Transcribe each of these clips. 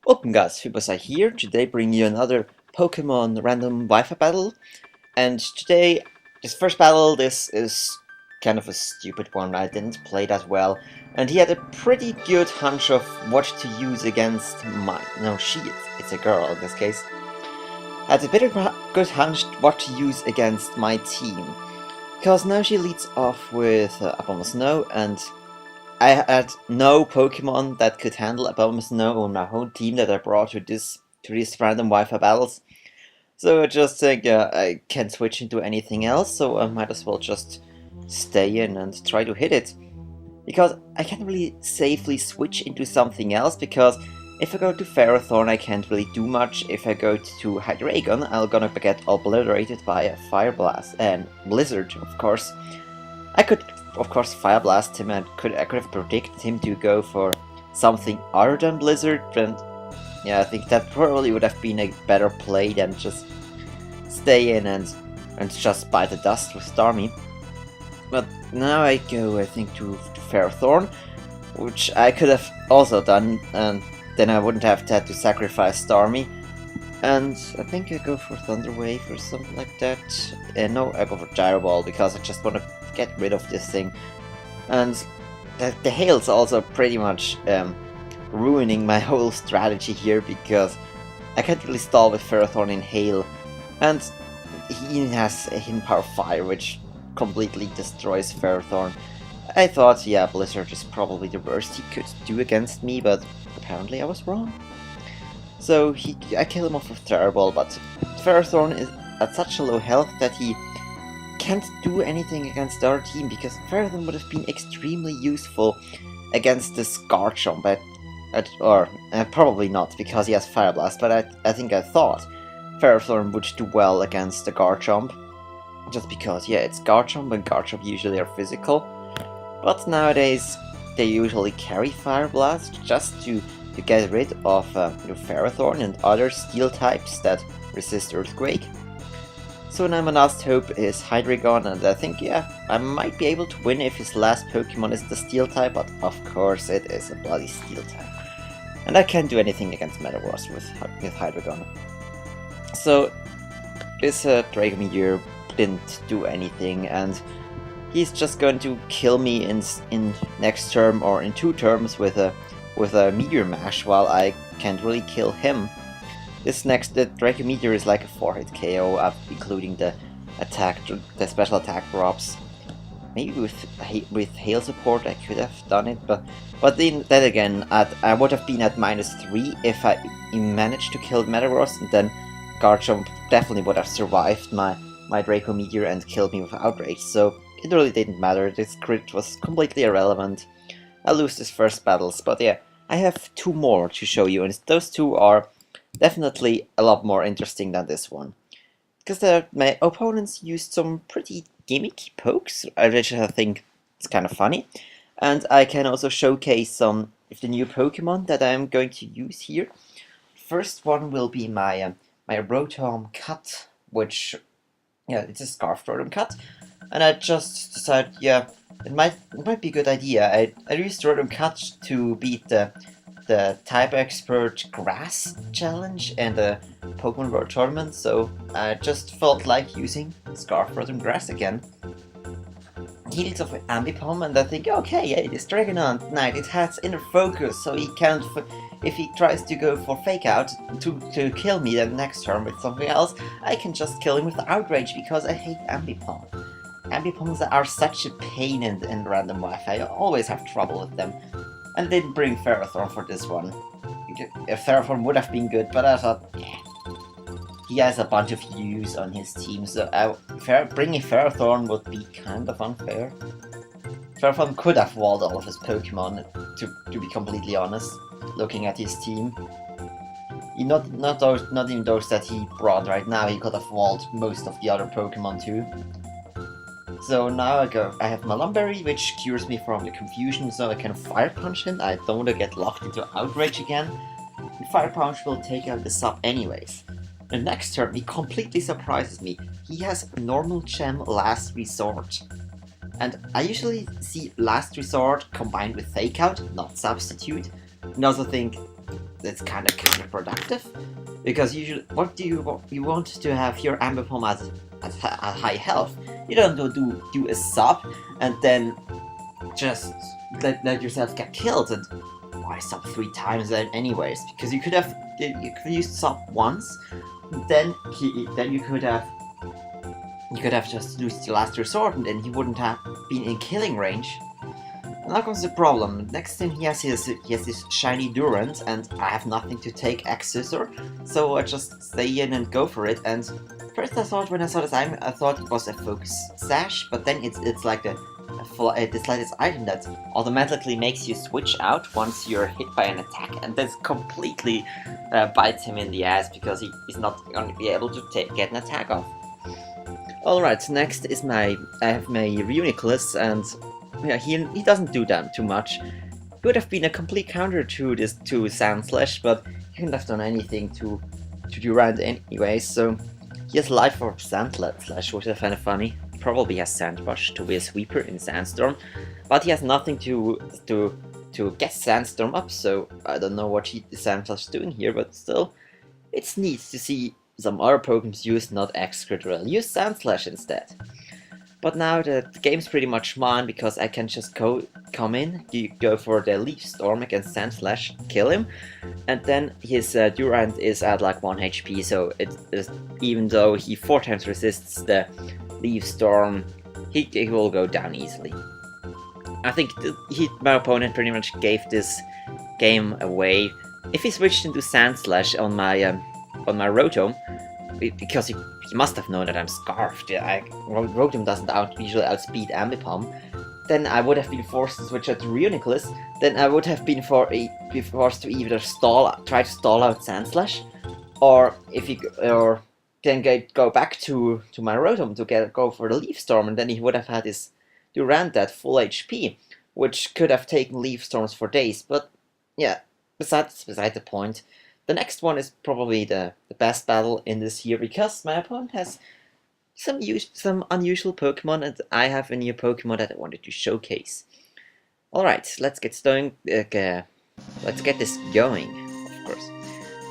Welcome guys, Fibosai here, today bringing you another Pokemon random Wi-Fi battle. And today, this first battle, this is kind of a stupid one, I didn't play that well. And he had a pretty good hunch of what to use against it's a girl in this case. Had a bit of a good hunch what to use against my team. Because now she leads off with Abomasnow Snow, and I had no Pokemon that could handle Abomasnow Snow on my whole team that I brought to these random Wi-Fi battles. So I just think I can't switch into anything else, so I might as well just stay in and try to hit it. Because I can't really safely switch into something else, because if I go to Ferrothorn I can't really do much. If I go to Hydreigon I'm gonna get obliterated by a Fire Blast and Blizzard, of course. I could, of course, Fire Blast him, and I could have predicted him to go for something other than Blizzard, and yeah, I think that probably would have been a better play than just stay in and just bite the dust with Starmie. But now I go, I think, to Ferrothorn, which I could have also done, and then I wouldn't have had to sacrifice Starmie. And I think I go for Thunder Wave or something like that. No, I go for Gyro Ball because I just want to get rid of this thing. And the Hail's also pretty much ruining my whole strategy here, because I can't really stall with Ferrothorn in Hail. And he has a Hidden Power Fire, which completely destroys Ferrothorn. I thought, yeah, Blizzard is probably the worst he could do against me, but apparently I was wrong. So I kill him off with Terror Ball, but Ferrothorn is at such a low health that he can't do anything against our team, because Ferrothorn would have been extremely useful against this Garchomp, or probably not, because he has Fire Blast, but I think I thought Ferrothorn would do well against the Garchomp, just because, yeah, it's Garchomp, and Garchomp usually are physical. But nowadays, they usually carry Fire Blast just to get rid of Ferrothorn and other Steel types that resist Earthquake. So now my last hope is Hydreigon, and I think, yeah, I might be able to win if his last Pokemon is the Steel type, but of course it is a bloody Steel type. And I can't do anything against Metagross with Hydreigon. So this Dragon Meteor didn't do anything, and he's just going to kill me in next term or in 2 terms with a Meteor Mash, while I can't really kill him. The Draco Meteor is like a 4-hit KO, including the special attack drops. Maybe with Hail support I could have done it, but then again, I would have been at -3 if I managed to kill Metagross, and then Garchomp definitely would have survived my Draco Meteor and killed me with Outrage, so it really didn't matter. This crit was completely irrelevant. I lose this first battles, but yeah, I have 2 more to show you, and those 2 are definitely a lot more interesting than this one. Because my opponents used some pretty gimmicky pokes, which I think is kind of funny. And I can also showcase some of the new Pokemon that I'm going to use here. First one will be my Rotom Cut, which, yeah, it's a Scarf Rotom Cut. And I just decided, yeah, it might be a good idea. I used Rotom Cut to beat the Type Expert Grass challenge and the Pokemon World Tournament, so I just felt like using Scarf Rotom Grass again. He leads off with Ambipom, and I think, okay, yeah, this Dragonite Knight, it has inner focus, so he can't, if he tries to go for Fake Out to kill me then next turn with something else, I can just kill him with Outrage, because I hate Ambipom. Ambipoms are such a pain in random Wi-Fi. I always have trouble with them. And didn't bring Ferrothorn for this one. Ferrothorn would have been good, but I thought, yeah, he has a bunch of U's on his team, so bringing Ferrothorn would be kind of unfair. Ferrothorn could have walled all of his Pokemon, to be completely honest, looking at his team. Not even those that he brought right now, he could have walled most of the other Pokemon too. So now I have my Lumberry, which cures me from the confusion, so I can Fire Punch him. I don't want to get locked into Outrage again. And Fire Punch will take out the sub anyways. The next turn he completely surprises me. He has Normal Gem Last Resort. And I usually see Last Resort combined with Fake Out, not Substitute. And also think it's kind of counterproductive, because usually what do you want to have your Ambipom at high health. You don't do a sub and then just let yourself get killed. And why sub 3 times then anyways? Because you could have used sub once, then you could have just used your last resort, and then he wouldn't have been in killing range. And now comes the problem. Next thing he has this shiny Durant, and I have nothing to take X-Scissor, so I just stay in and go for it. And first I thought, when I saw this item, I thought it was a focus sash, but then it's like this item that automatically makes you switch out once you're hit by an attack, and this completely bites him in the ass, because he's not going to be able to get an attack off. Alright, next is I have my Reuniclus, and yeah, he doesn't do that too much. He would have been a complete counter to this Sand Slash, but he couldn't have done anything to Durant anyway, so he has Light for Sand Slash, which is kind of funny. He probably has Sand Rush to be a sweeper in Sandstorm, but he has nothing to get Sandstorm up, so I don't know what the Sand Slash is doing here, but still, it's neat to see some other Pokémon use not Excadrill. Use Sand Slash instead. But now the game's pretty much mine, because I can just come in, go for the Leaf Storm against Sand Slash, kill him, and then his Durant is at like 1 HP, so even though he 4 times resists the Leaf Storm, he will go down easily. I think my opponent pretty much gave this game away. If he switched into Sand Slash on my Rotom, because he must have known that I'm Scarfed. Rotom doesn't usually outspeed Ambipom. Then I would have been forced to switch out to Reuniclus. Then I would have been forced to either try to stall out Sandslash, or then go back to my Rotom to go for the Leaf Storm, and then he would have had his Durant at full HP, which could have taken Leaf Storms for days. But yeah, beside the point. The next one is probably the best battle in this year, because my opponent has some unusual Pokemon, and I have a new Pokemon that I wanted to showcase. Alright, let's get started. Let's get this going, of course.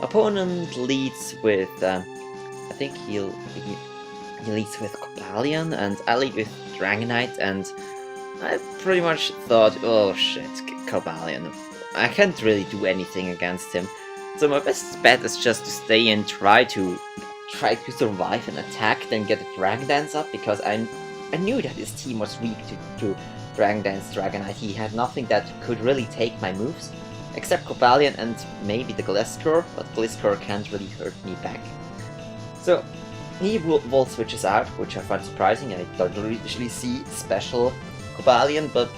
Opponent leads with, I think he leads with Cobalion, and I lead with Dragonite, and I pretty much thought, oh shit, Cobalion. I can't really do anything against him. So my best bet is just to stay in, try to survive an attack, then get a Dragon Dance up, because I knew that his team was weak to Dragon Dance Dragonite. He had nothing that could really take my moves, except Cobalion and maybe the Gliscor, but Gliscor can't really hurt me back. So he Volt switches out, which I find surprising. I don't usually see special Cobalion, but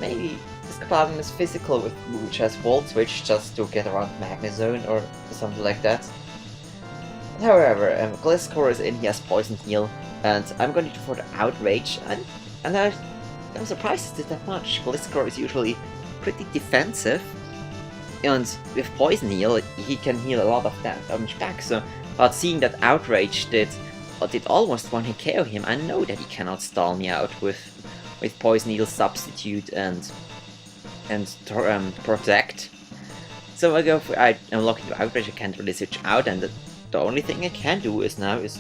maybe Cobalion is physical, which has Volt Switch just to get around Magnezone or something like that. However, Gliscor is in, he has Poison Heal, and I'm going to go for the Outrage, and I'm surprised it did that much. Gliscor is usually pretty defensive, and with Poison Heal, he can heal a lot of damage back, so, but seeing that Outrage did almost one-hit KO him, I know that he cannot stall me out with Poison Heal Substitute and Protect. So I unlock into Outrage. I can't really switch out, and the only thing I can do is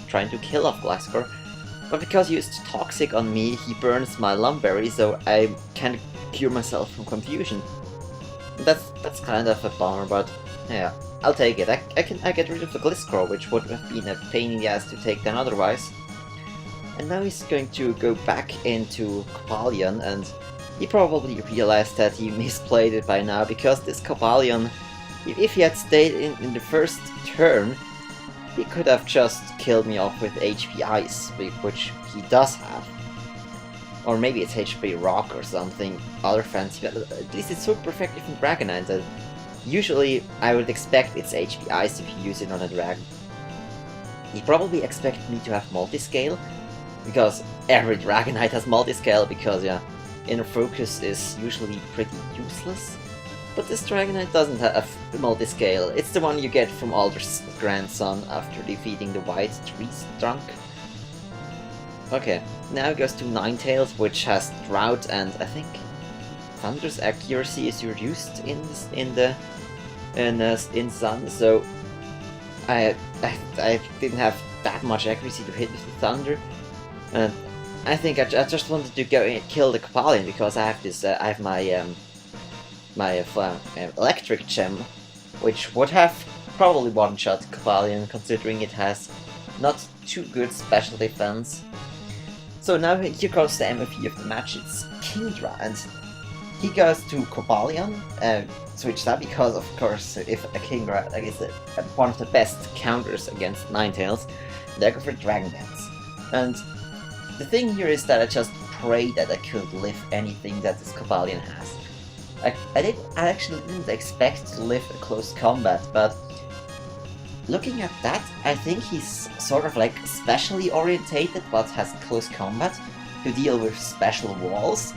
trying to kill off Gliscor. But because he used Toxic on me, he burns my Lumberry, so I can't cure myself from confusion. That's kind of a bummer, but yeah, I'll take it. I get rid of the Gliscor, which would have been a pain in the ass to take down otherwise. And now he's going to go back into Cobalion, and he probably realized that he misplayed it by now, because this Cobalion, if he had stayed in the first turn, he could have just killed me off with HP Ice, which he does have. Or maybe it's HP Rock or something, other fancy, but at least it's super effective in Dragonite, and usually I would expect it's HP Ice if you use it on a Dragon. He probably expected me to have Multiscale, because every Dragonite has Multiscale, because yeah, Inner Focus is usually pretty useless. But this Dragonite doesn't have Multiscale. It's the one you get from Alder's grandson after defeating the White Tree Trunk. Okay, now it goes to Ninetales, which has Drought, and I think Thunder's accuracy is reduced in the in Sun, so I didn't have that much accuracy to hit with the Thunder, and I think I just wanted to go and kill the Copalion because I have this I have my electric gem, which would have probably one-shot Copalion considering it has not too good special defense. So now here goes the MVP of the match. It's Kingdra, and he goes to Copalion, switch that because, of course, if a Kingdra is one of the best counters against Ninetales, they go for Dragon Dance. And the thing here is that I just prayed that I could live anything that this Copalion has. I actually didn't expect to live a close combat, but looking at that, I think he's sort of like specially orientated but has close combat to deal with special walls,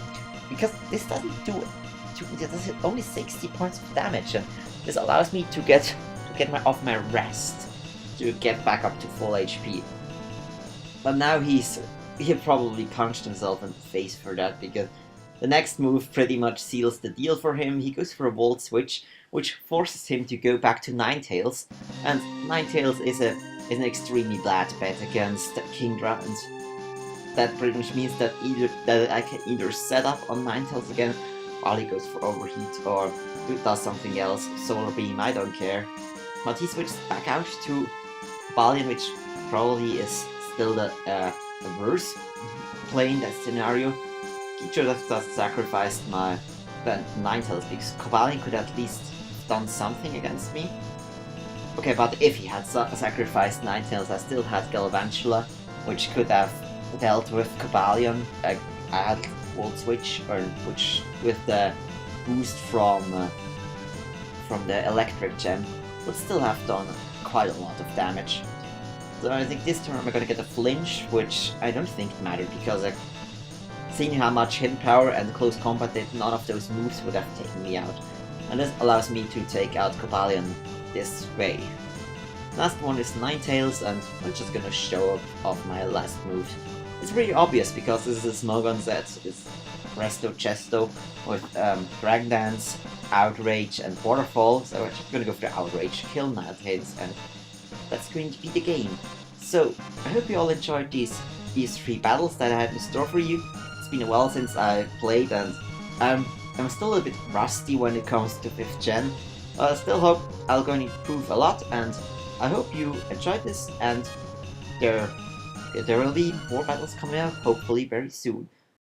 because this does only 60 points of damage, and this allows me to get off my rest to get back up to full HP. But now he probably punched himself in the face for that, because the next move pretty much seals the deal for him. He goes for a Volt Switch, which forces him to go back to Ninetales, and Ninetales is an extremely bad bet against Kingdra, and that pretty much means that I can either set up on Ninetales again while he goes for Overheat, or does something else, Solar Beam, I don't care. But he switches back out to Copalion, which probably is still the worst playing that scenario. He should have just sacrificed my Ninetales, because Copalion could at least have done something against me. Okay, but if he had sacrificed Ninetales, I still had Galvantula, which could have dealt with Copalion. I had Volt Switch, which with the boost from the Electric Gem would still have done quite a lot of damage. So I think this turn I'm gonna get a Flinch, which I don't think mattered, because seeing how much hidden power and close combat did, none of those moves would have taken me out. And this allows me to take out Copalion this way. Last one is Ninetales, and I'm just gonna show off my last move. It's really obvious because this is a Smogon set. It's Resto Chesto with Dragon Dance, Outrage, and Waterfall. So I'm just gonna go for the Outrage, kill Ninetales, and that's going to be the game. So I hope you all enjoyed these 3 battles that I had in store for you. It's been a while since I played, and I'm still a bit rusty when it comes to 5th gen. I still hope I'm going to improve a lot, and I hope you enjoyed this, and there will be more battles coming out, hopefully very soon.